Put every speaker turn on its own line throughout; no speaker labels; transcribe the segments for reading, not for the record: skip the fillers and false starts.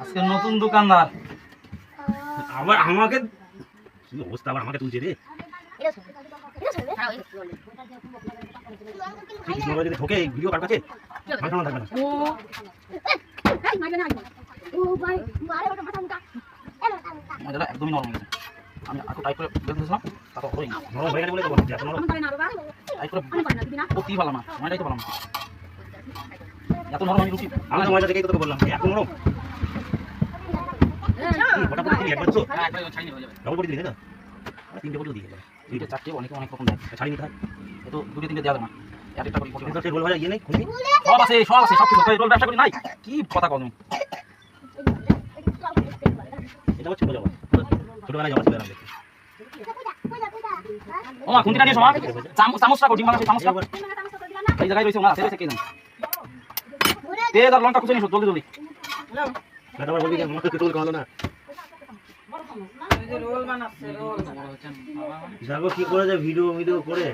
আজকে নতুন দোকানদার
আবার আমাকে কি অবস্থা, আবার আমাকে তুলছে রে। কৃষ্ণবাবু যদি ঢোকে ভিডিও কার কাছে থাকবে না।
মজাটা একদমই নরম হয়েছে। আমি একটু টাইট করে বেঁধে দিয়েছিলাম, তারপর হয়নি।
নরম হয়ে গেলে বলে দেবো এত নরম
টাইট করে করতেই পারলাম না, ময়দাই তো পারলাম না। এত নরম আমি রুচি
আমি তো মজা দেখেই তোকে বললাম এত নরম। ফটাফট দিলি একবার তো
ছাড়িয়ে হয়ে যাবে।
ডবল করে দিলি তাই তো? তিনটে করে দিয়ে দেবে।
তিনটে চারটে অনেকে অনেক রকম দেয়,
ছাড়িয়ে নিতে হয়।
এ তো দুটো তিনটে দেওয়া যাবে না, একটা করে
কিন্তু সেই রোল ভাজা ইয়ে নেই খুঁজবি।
সব আছে সব আছে, সব কিছু রোল ব্যবসা করি নাই। কি কথা কও তুমি?
এটা হচ্ছে ছোট যাওয়া, ছোটবেলায় যাওয়া ছিল আমাদের।
ও মা খুন্তিটা নিয়ে সমা চামচটা কো ডিম বানাচ্ছি চামচটা এই জায়গায় রইছে না, সেটা কে জানে। তেজ আর লঙ্কা কুচে নিছো জলদি জলদি।
এটা আবার বলবি যে আমাকে রোল খাওয়ালো না।
রোল বানাচ্ছে রোল।
যাবো কি করে যে ভিডিও করে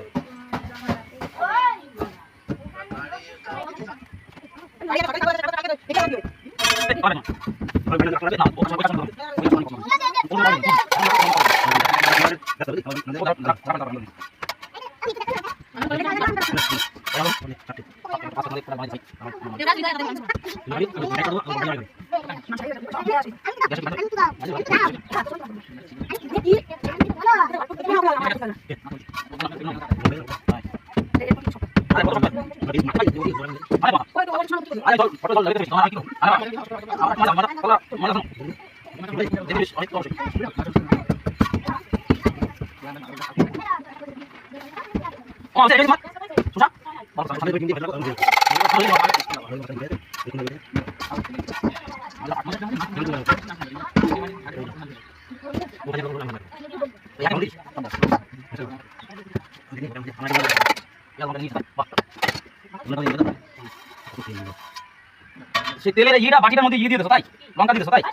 সেই তেলের ইটা বাটিটার মধ্যে ইয়ে দিয়ে দেছো তাই, লঙ্কা দিয়ে দেছো তাই,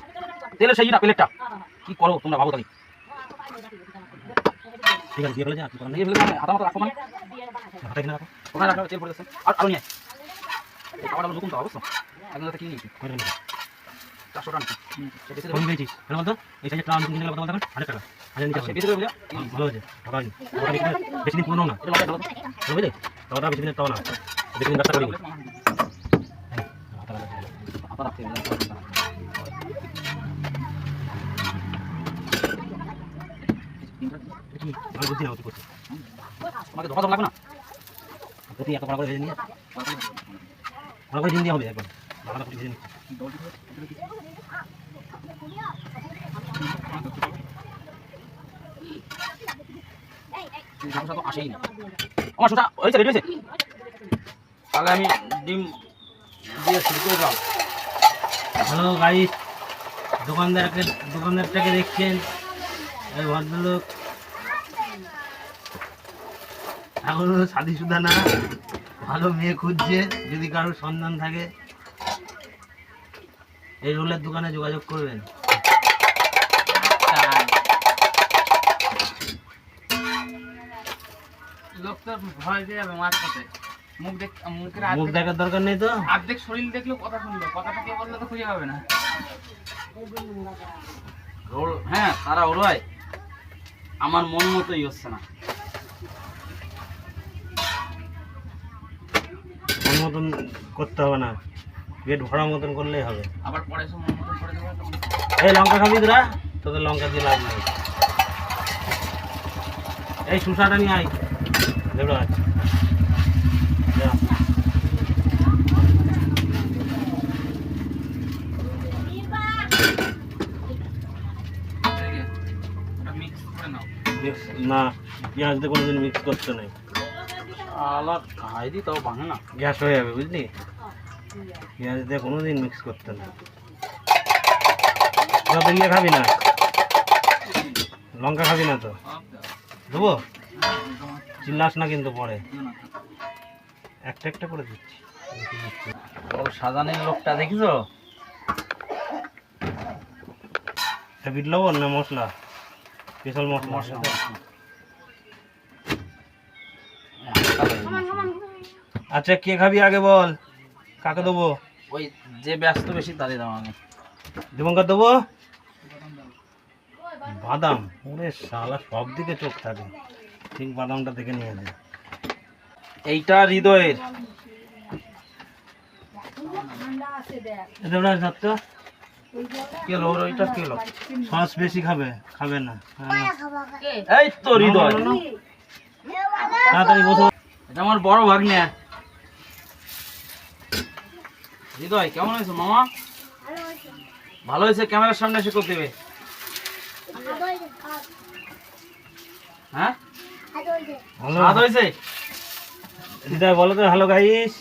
তেলের সেই ইটা প্লেটটা কি করো তোমরা ভাবো তাই।
ঠিক আছে দিয়ে ফেলে যা কি করার নেই।
দিয়ে ফেলে মানে হাতা মতো রাখো মানে
হাতে কিনে রাখো।
ওখানে রাখো, তেল পড়ে যাচ্ছে। আর আরো নিয়ে এই খাবারটা নতুন তো অবশ্য একদম কিনে নিয়েছি 400 টাকা নিচ্ছি। সে বেশি
কোন পেয়েছিস কেন বলতো? এই সাইজের টাকা কিনে গেলে কত বলতে 100 টাকা 1000 নিতে
সে
হবে।
বেশি করে বুঝা
ভালো হয়েছে টাকা হয়নি। বেশি দিন পুরনো না
এটা লঙ্কা ভালো
বুঝলি? টাকাটা বেশি দিনের টাকা না, বেশি দিন ব্যবসা করি।
হাতা রাখতে হবে।
আমি বুঝছি না কি করছিস।
তোমাকে ধোকা লাগবে না,
প্রতি এত বড় করে ভেজে নিয়ে ভালো করে দিন দিয়ে হবে একবার ভালো করে ভেজে নিয়ে।
সমস্যা তো আসেই না। আমার শোষা হয়েছে, রেডি হয়েছে। তাহলে আমি ডিম দিয়ে শুরু করে দাও।
হ্যালো গাইস, দোকানদারটাকে দেখছেন, এই ভদ্রলোক এখনো শাদি সুদা না, ভালো মেয়ে খুঁজছে। যদি কারোর সন্ধান থাকে এই রোলের দোকানে যোগাযোগ করবেন।
লোক তো ভয় পেয়ে যাবে মাছ পথে।
মুখ দেখার দরকার নেই তো।
অর্ধেক শরীর দেখলেও কথা শুনলো, কথাটা কে বললে তো খুঁজে পাবে না।
রোল হ্যাঁ তারা ওরাই আমার মন মতোই হচ্ছে না।
মন মতন করতে হবে না, পেট ভরা মতন করলেই হবে।
আবার পরে এসে মন মতন করে দেবে তখন।
এই লঙ্কা খাবি তোরা? তোদের লঙ্কা দিয়ে লাভ নাই। এই শুষাটা নিয়ে আয় দেবরাজ, যা।
ওটা মিক্স করে নাও।
না পেঁয়াজ দিয়ে কোনোদিন মিক্স করতে নেই,
আলা খাই দি তাও ভাঙে না।
গ্যাস হয়ে যাবে বুঝলি। পেঁয়াজ দিয়ে কোনোদিন মিক্স করতে নেই। তোরা তো ইয়ে খাবি না, লঙ্কা খাবি না তো? দেবো, চিল্লাস না কিন্তু পরে একটা একটা করে দিচ্ছি।
রোল সাজানের লোকটা দেখিছো?
বিট লবণ না মশলা, স্পেশাল মশলা। আচ্ছা কে খাবি আগে বল, কাকে দেবো?
ওই যে ব্যস্ত বেশি তারই দাম আগে।
দীপঙ্কর দেবো বাদাম। ওরে শালা সব দিকে চোখ থাকে, ঠিক বাদামটা দেখে নিয়ে যায়।
এইটা হৃদয়ের।
এটা ওরা ধরতো,
কেলো ওইটা কেলো।
সস বেশি খাবে, খাবে না। হ্যাঁ।
এই তো হৃদয়।
তাড়াতাড়ি বসো।
এটা আমার বড় ভাগ্নে। হৃদয় কেমন হয়েছে মামা? ভালো হয়েছে। ক্যামেরার সামনে এসে করতে হবে। হ্যাঁ
ভালো
স্বাদ হয়েছে।
হৃদয় বলো তো হ্যালো গাইস।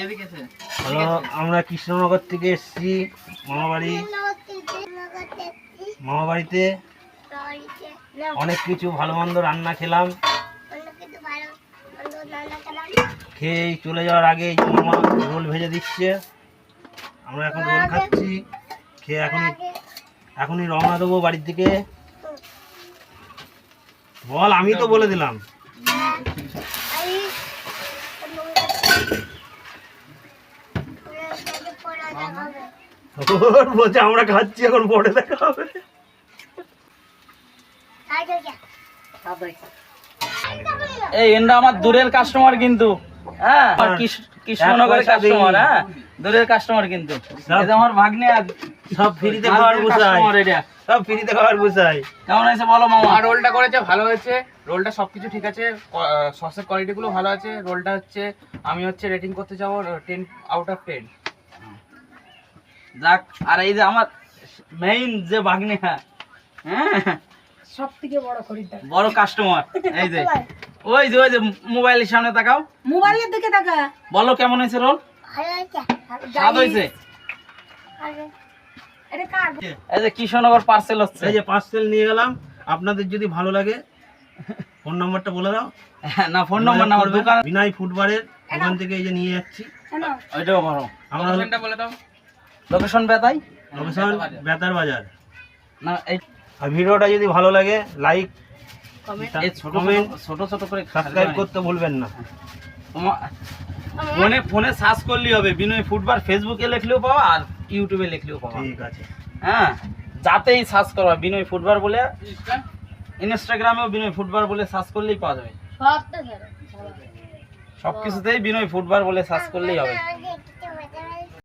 এদিকে এসে।
হ্যালো, আমরা কৃষ্ণনগর থেকে এসেছি মামা বাড়িতে। অনেক কিছু ভালো মন্দ রান্না খেলাম। খেয়ে চলে যাওয়ার আগে এই যে মামা রোল ভেজে দিচ্ছে, আমরা এখন রোল খাচ্ছি। খেয়ে এখনই রওনা দেবো বাড়ির দিকে। বল, আমি তো বলে দিলাম। ওর বলছে আমরা খাচ্ছি, এখন পরে দেখা হবে।
এই এন্ডা আমার দূরের কাস্টমার কিন্তু। হ্যাঁ আমার কৃষ্ণনগরের কাস্টমার। হ্যাঁ দূরের কাস্টমার কিন্তু। এটা আমার ভাগ্নে। আর
সব ফ্রিতে খাওয়ার বুঝাই, সব ফ্রিতে খাওয়ার বুঝাই।
কেমন হয়েছে বলো মামা?
আর রোলটা করেছে ভালো হয়েছে, রোলটা সবকিছু ঠিক আছে, সসের কোয়ালিটি গুলো ভালো আছে। রোলটা হচ্ছে আমি হচ্ছে রেটিং করতে যাবো 10 আউট অফ 10।
যাক। আর এই যে আমার মেইন যে ভাগ্নে, হ্যাঁ
সবথেকে বড় খরিদ্দার,
বড় কাস্টমার। এই যে ওই যে মোবাইলের সামনে তাকাও,
মোবাইলের দিকে তাকা।
বলো কেমন হয়েছে রোল? স্বাদ হয়েছে।
এটা কার?
এই যে কৃষ্ণনগর পার্সেল হচ্ছে।
এই যে পার্সেল নিয়ে গেলাম। আপনাদের যদি ভালো লাগে ফোন নাম্বারটা বলে দাও।
না ফোন নম্বর না, আমার দোকান
বিনয় ফুডবারের দোকান থেকে এই যে নিয়ে যাচ্ছি।
শোনো,
ওইটাও বলো।
আমরা
লোকেশনটা বলে দাও।
লোকেশন বেতাই
লোকেশন বেতার বাজার।
না এই
আর ভিডিওটা যদি ভালো লাগে লাইক
এই ছোট
কমেন্ট
ছোট ছোট করে
সাবস্ক্রাইব করতে ভুলবেন না।
ফোনে সার্চ করলেই হবে বিনয় ফুডবার। ফেসবুকে লিখলেও পাওয়া আর ইউটিউবে লিখলেও পাওয়া।
ঠিক আছে।
হ্যাঁ যাতেই সার্চ করবা বিনয় ফুডবার বলে। ইনস্টাগ্রামেও বিনয় ফুডবার বলে সার্চ করলেই পাওয়া যাবে। সবকিছুতেই বিনয় ফুডবার বলে সার্চ করলেই হবে।